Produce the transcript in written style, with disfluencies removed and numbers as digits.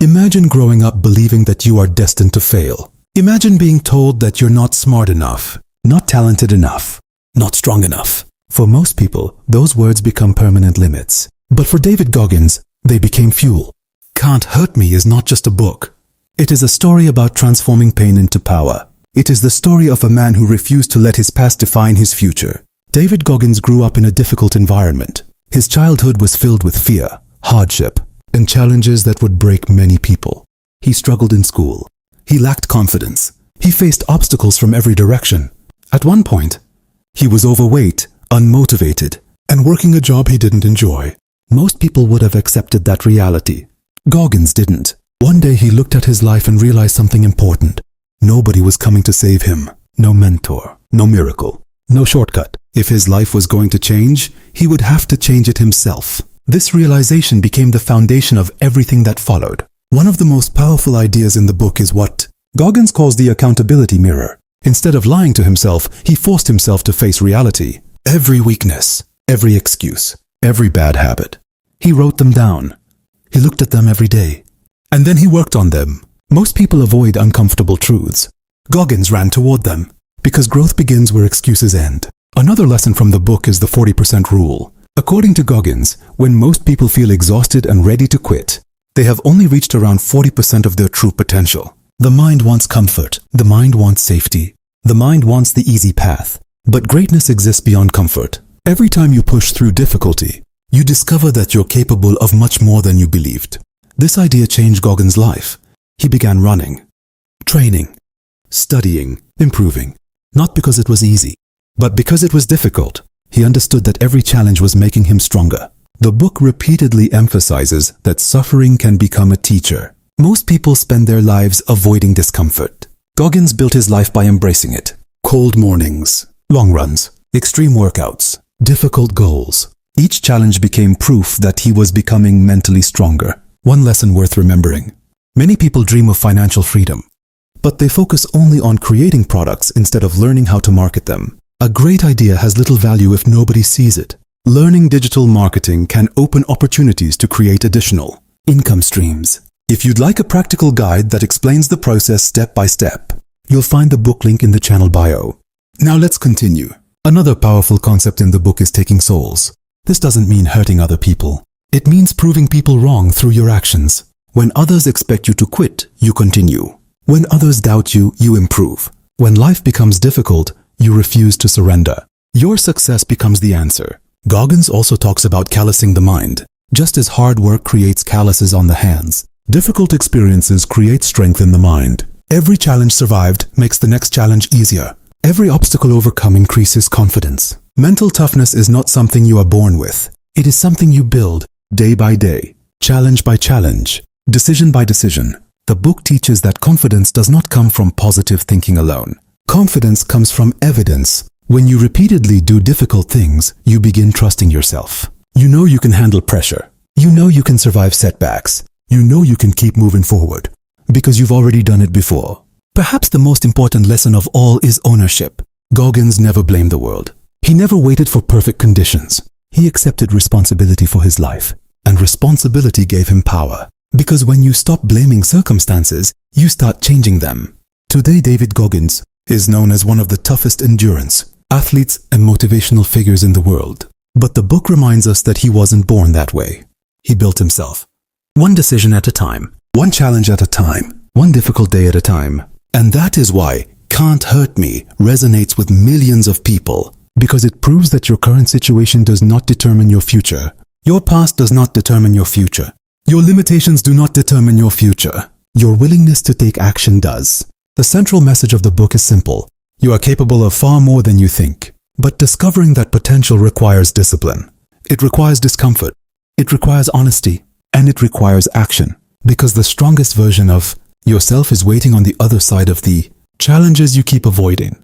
Imagine growing up believing that you are destined to fail. Imagine being told that you're not smart enough, not talented enough, not strong enough. For most people, those words become permanent limits. But for David Goggins, they became fuel. Can't Hurt Me is not just a book. It is a story about transforming pain into power. It is the story of a man who refused to let his past define his future. David Goggins grew up in a difficult environment. His childhood was filled with fear, hardship, and challenges that would break many people. He struggled in school. He lacked confidence. He faced obstacles from every direction. At one point, he was overweight, unmotivated, and working a job he didn't enjoy. Most people would have accepted that reality. Goggins didn't. One day he looked at his life and realized something important. Nobody was coming to save him. No mentor, no miracle, no shortcut. If his life was going to change, he would have to change it himself. This realization became the foundation of everything that followed. One of the most powerful ideas in the book is what Goggins calls the accountability mirror. Instead of lying to himself, he forced himself to face reality. Every weakness, every excuse, every bad habit. He wrote them down. He looked at them every day. And then he worked on them. Most people avoid uncomfortable truths. Goggins ran toward them, because growth begins where excuses end. Another lesson from the book is the 40% rule. According to Goggins, when most people feel exhausted and ready to quit, they have only reached around 40% of their true potential. The mind wants comfort. The mind wants safety. The mind wants the easy path. But greatness exists beyond comfort. Every time you push through difficulty, you discover that you're capable of much more than you believed. This idea changed Goggins' life. He began running, training, studying, improving. Not because it was easy, but because it was difficult. He understood that every challenge was making him stronger. The book repeatedly emphasizes that suffering can become a teacher. Most people spend their lives avoiding discomfort. Goggins built his life by embracing it. Cold mornings, long runs, extreme workouts, difficult goals. Each challenge became proof that he was becoming mentally stronger. One lesson worth remembering. Many people dream of financial freedom, but they focus only on creating products instead of learning how to market them. A great idea has little value if nobody sees it. Learning digital marketing can open opportunities to create additional income streams. If you'd like a practical guide that explains the process step by step, you'll find the book link in the channel bio. Now let's continue. Another powerful concept in the book is taking souls. This doesn't mean hurting other people. It means proving people wrong through your actions. When others expect you to quit, you continue. When others doubt you, you improve. When life becomes difficult, you refuse to surrender. Your success becomes the answer. Goggins also talks about callousing the mind. Just as hard work creates calluses on the hands, difficult experiences create strength in the mind. Every challenge survived makes the next challenge easier. Every obstacle overcome increases confidence. Mental toughness is not something you are born with. It is something you build day by day, challenge by challenge, decision by decision. The book teaches that confidence does not come from positive thinking alone. Confidence comes from evidence. When you repeatedly do difficult things, you begin trusting yourself. You know you can handle pressure. You know you can survive setbacks. You know you can keep moving forward because you've already done it before. Perhaps the most important lesson of all is ownership. Goggins never blamed the world. He never waited for perfect conditions. He accepted responsibility for his life, and responsibility gave him power. Because when you stop blaming circumstances, you start changing them. Today, David Goggins is known as one of the toughest endurance athletes and motivational figures in the world. But the book reminds us that he wasn't born that way. He built himself. One decision at a time, one challenge at a time, one difficult day at a time. And that is why Can't Hurt Me resonates with millions of people, because it proves that your current situation does not determine your future. Your past does not determine your future. Your limitations do not determine your future. Your willingness to take action does. The central message of the book is simple. You are capable of far more than you think. But discovering that potential requires discipline. It requires discomfort. It requires honesty. And it requires action. Because the strongest version of yourself is waiting on the other side of the challenges you keep avoiding.